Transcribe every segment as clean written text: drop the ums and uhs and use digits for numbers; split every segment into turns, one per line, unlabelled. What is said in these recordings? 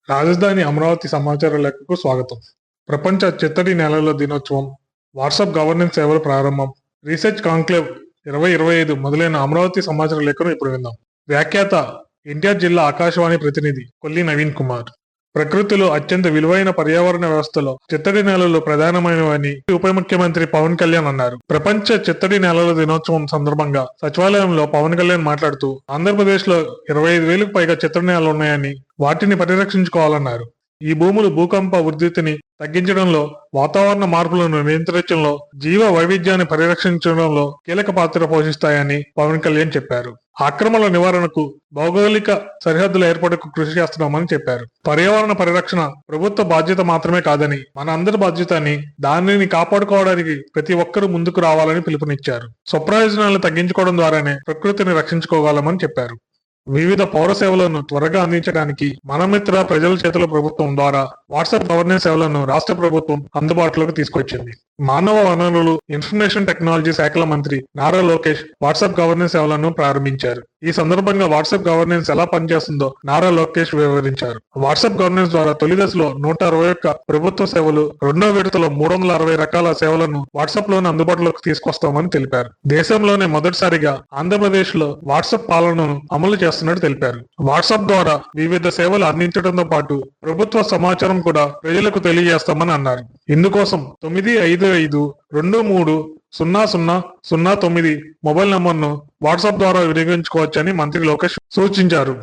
రాజధాని అమరావతి సమాచార లేఖకు స్వాగతం. ప్రపంచ చిత్తడి నేలల దినోత్సవం, వాట్సాప్ గవర్నెన్స్ సేవల ప్రారంభం, రీసెర్చ్ కాంక్లేవ్ 2025 మొదలైన అమరావతి సమాచార లేఖను ఇప్పుడు విందాం. వ్యాఖ్యాత ఎన్టీఆర్ జిల్లా ఆకాశవాణి ప్రతినిధి కొల్లి నవీన్ కుమార్. ప్రకృతిలో అత్యంత విలువైన పర్యావరణ వ్యవస్థలో చిత్తడి నేలలు ప్రధానమైనవని ఉప ముఖ్యమంత్రి పవన్ కళ్యాణ్ అన్నారు. ప్రపంచ చిత్తడి నేలల దినోత్సవం సందర్భంగా సచివాలయంలో పవన్ కళ్యాణ్ మాట్లాడుతూ ఆంధ్రప్రదేశ్ లో 25,000కు పైగా చిత్తడి నేలలు ఉన్నాయని, వాటిని పరిరక్షించుకోవాలన్నారు. ఈ భూములు భూకంప ఉధృతిని తగ్గించడంలో, వాతావరణ మార్పులను నియంత్రించడంలో, జీవ వైవిధ్యాన్ని పరిరక్షించడంలో కీలక పాత్ర పోషిస్తాయని పవన్ కళ్యాణ్ చెప్పారు. ఆక్రమణల నివారణకు, భౌగోళిక సరిహద్దుల ఏర్పాటుకు కృషి చేస్తున్నామని చెప్పారు. పర్యావరణ పరిరక్షణ ప్రభుత్వ బాధ్యత మాత్రమే కాదని, మన అందరి బాధ్యత అని, దానిని కాపాడుకోవడానికి ప్రతి ఒక్కరూ ముందుకు రావాలని పిలుపునిచ్చారు. స్వప్రయోజనాలను తగ్గించుకోవడం ద్వారానే ప్రకృతిని రక్షించుకోగలమని చెప్పారు. వివిధ పౌర సేవలను త్వరగా అందించడానికి మనమిత్ర ప్రజల చేతుల ప్రభుత్వం ద్వారా వాట్సాప్ గవర్నెన్స్ సేవలను రాష్ట్ర ప్రభుత్వం అందుబాటులోకి తీసుకొచ్చింది. మానవ వనరులు, ఇన్ఫర్మేషన్ టెక్నాలజీ శాఖల మంత్రి నారా లోకేష్ వాట్సాప్ గవర్నెన్స్ సేవలను ప్రారంభించారు. ఈ సందర్భంగా వాట్సాప్ గవర్నెన్స్ ఎలా పనిచేస్తుందో నారా లోకేష్ వివరించారు. వాట్సాప్ గవర్నెన్స్ ద్వారా తొలి దశలో 161 ప్రభుత్వ సేవలు, రెండో విడతలో 360 రకాల సేవలను వాట్సాప్ లోనే అందుబాటులోకి తీసుకొస్తామని తెలిపారు. దేశంలోనే మొదటిసారిగా ఆంధ్రప్రదేశ్ లో వాట్సాప్ పాలనను అమలు చేస్తున్నట్టు తెలిపారు. వాట్సాప్ ద్వారా వివిధ సేవలు అందించడంతో పాటు ప్రభుత్వ సమాచారం కూడా ప్రజలకు తెలియజేస్తామని అన్నారు. ఇందుకోసం 9552230009 మొబైల్ నంబర్ను వాట్సాప్ ద్వారా వినియోగించుకోవచ్చని మంత్రి లోకేష్ సూచించారు.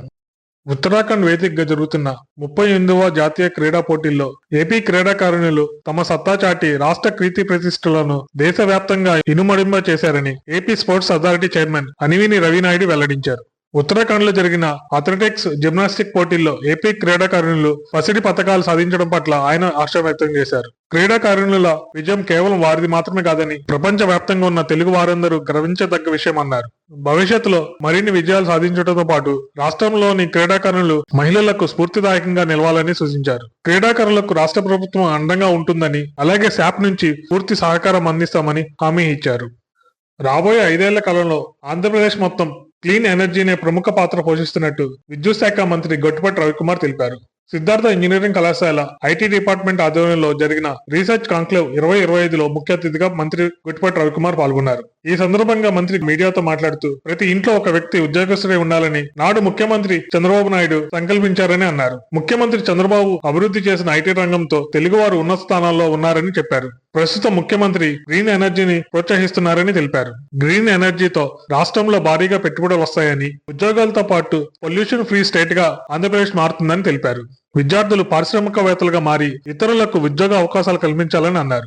ఉత్తరాఖండ్ వేదికగా జరుగుతున్న 38వ జాతీయ క్రీడా పోటీల్లో ఏపీ క్రీడాకారిణులు తమ సత్తా చాటి రాష్ట్ర కీర్తి ప్రతిష్టలను దేశవ్యాప్తంగా ఇనుమడింప చేశారని AP sports authority chairman Anivini Ravi Naidu వెల్లడించారు. ఉత్తరాఖండ్ లో జరిగిన అథ్లెటిక్స్, జిమ్నాస్టిక్ పోటీల్లో ఏపీ క్రీడాకారిణులు పసిడి పతకాలు సాధించడం పట్ల ఆయన హర్షం వ్యక్తం చేశారు. క్రీడాకారిణుల విజయం కేవలం వారిది మాత్రమే కాదని, ప్రపంచ వ్యాప్తంగా ఉన్న తెలుగు వారందరూ గర్వించదగ్గ విషయం అన్నారు. భవిష్యత్తులో మరిన్ని విజయాలు సాధించడంతో పాటు రాష్ట్రంలోని క్రీడాకారులు మహిళలకు స్ఫూర్తిదాయకంగా నిలవాలని సూచించారు. క్రీడాకారులకు రాష్ట్ర ప్రభుత్వం అండగా ఉంటుందని, అలాగే శాప్ నుంచి పూర్తి సహకారం అందిస్తామని హామీ ఇచ్చారు. రాబోయే 5 ఏళ్ల కాలంలో ఆంధ్రప్రదేశ్ మొత్తం క్లీన్ ఎనర్జీనే ప్రముఖ పాత్ర పోషిస్తున్నట్టు విద్యుత్ శాఖ మంత్రి గొట్టిపాటి రవికుమార్ తెలిపారు. సిద్ధార్థ ఇంజనీరింగ్ కళాశాల ఐటీ డిపార్ట్మెంట్ ఆధ్వర్యంలో జరిగిన రీసెర్చ్ కాంక్లేవ్ 2025లో ముఖ్య అతిథిగా మంత్రి గొట్టిపాటి రవికుమార్ పాల్గొన్నారు. ఈ సందర్భంగా మంత్రి మీడియాతో మాట్లాడుతూ ప్రతి ఇంట్లో ఒక వ్యక్తి ఉద్యోగస్తుడే ఉండాలని నాడు ముఖ్యమంత్రి చంద్రబాబు నాయుడు సంకల్పించారని అన్నారు. ముఖ్యమంత్రి చంద్రబాబు అభివృద్ధి చేసిన ఐటీ రంగంతో తెలుగువారు ఉన్నత స్థానాల్లో ఉన్నారని చెప్పారు. ప్రస్తుతం ముఖ్యమంత్రి గ్రీన్ ఎనర్జీని ప్రోత్సహిస్తున్నారని తెలిపారు. గ్రీన్ ఎనర్జీతో రాష్ట్రంలో భారీగా పెట్టుబడులు వస్తాయని, ఉద్యోగాలతో పాటు పొల్యూషన్ ఫ్రీ స్టేట్ గా ఆంధ్రప్రదేశ్ మారుతుందని తెలిపారు. విద్యార్థులు పారిశ్రామికవేత్తలుగా మారి ఇతరులకు ఉద్యోగ అవకాశాలు కల్పించాలని అన్నారు.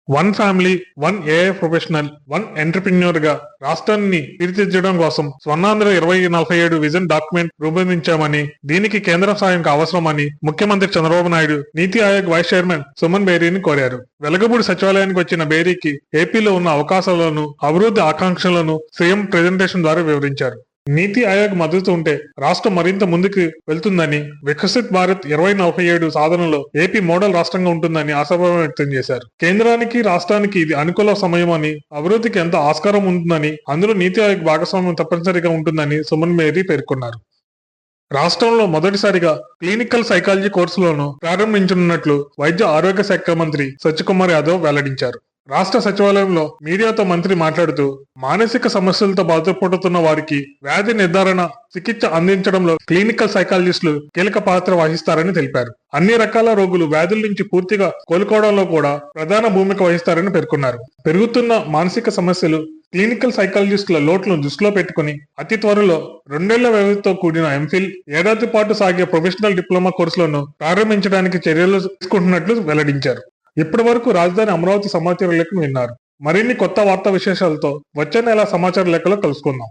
1 ఫ్యామిలీ 1 ఏఐ ప్రొఫెషనల్ 1 ఎంటర్ప్రెన్యూర్ గా రాష్ట్రాన్ని తీర్చిదిద్దడం కోసం స్వర్ణాంధ్ర 2047 విజన్ డాక్యుమెంట్ రూపొందించామని, దీనికి కేంద్ర సాయం అవసరమని ముఖ్యమంత్రి చంద్రబాబు నాయుడు నీతి ఆయోగ్ వైస్ చైర్మన్ సుమన్ బేరీని కోరారు. వెలగపూడి సచివాలయానికి వచ్చిన బేరీకి ఏపీలో ఉన్న అవకాశాలను, అభివృద్ధి ఆకాంక్షలను సీఎం ప్రెజెంటేషన్ ద్వారా వివరించారు. నీతి ఆయోగ్ మద్దతు ఉంటే రాష్ట్రం మరింత ముందుకు వెళ్తుందని, వికసిత్ భారత్ 2047 సాధనలో ఏపీ మోడల్ రాష్ట్రంగా ఉంటుందని ఆశాభావం వ్యక్తం చేశారు. కేంద్రానికి, రాష్ట్రానికి ఇది అనుకూల సమయమని, అభివృద్ధికి ఎంత ఆస్కారం ఉంటుందని, అందులో నీతి ఆయోగ్ భాగస్వామ్యం తప్పనిసరిగా ఉంటుందని సుమన్ మేరీ పేర్కొన్నారు. రాష్ట్రంలో మొదటిసారిగా క్లినికల్ సైకాలజీ కోర్సులను ప్రారంభించనున్నట్లు వైద్య ఆరోగ్య శాఖ మంత్రి సత్యకుమార్ యాదవ్ వెల్లడించారు. రాష్ట్ర సచివాలయంలో మీడియాతో మంత్రి మాట్లాడుతూ మానసిక సమస్యలతో బాధపడుతున్న వారికి వ్యాధి నిర్ధారణ, చికిత్స అందించడంలో క్లినికల్ సైకాలజిస్టులు కీలక పాత్ర వహిస్తారని తెలిపారు. అన్ని రకాల రోగులు వ్యాధుల నుంచి పూర్తిగా కోలుకోవడంలో కూడా ప్రధాన భూమిక వహిస్తారని పేర్కొన్నారు. పెరుగుతున్న మానసిక సమస్యలు, క్లినికల్ సైకాలజిస్టుల లోట్లను దృష్టిలో పెట్టుకుని అతి త్వరలో 2 ఏళ్ల వ్యవధితో కూడిన ఎంఫిల్, ఏడాది పాటు సాగే ప్రొఫెషనల్ డిప్లొమా కోర్సులను ప్రారంభించడానికి చర్యలు తీసుకుంటున్నట్లు వెల్లడించారు. ఇప్పటి వరకు రాజధాని అమరావతి సమాచార లేఖను విన్నారు. మరిన్ని కొత్త వార్తా విశేషాలతో వచ్చే నెల సమాచార లేఖలో కలుసుకుందాం.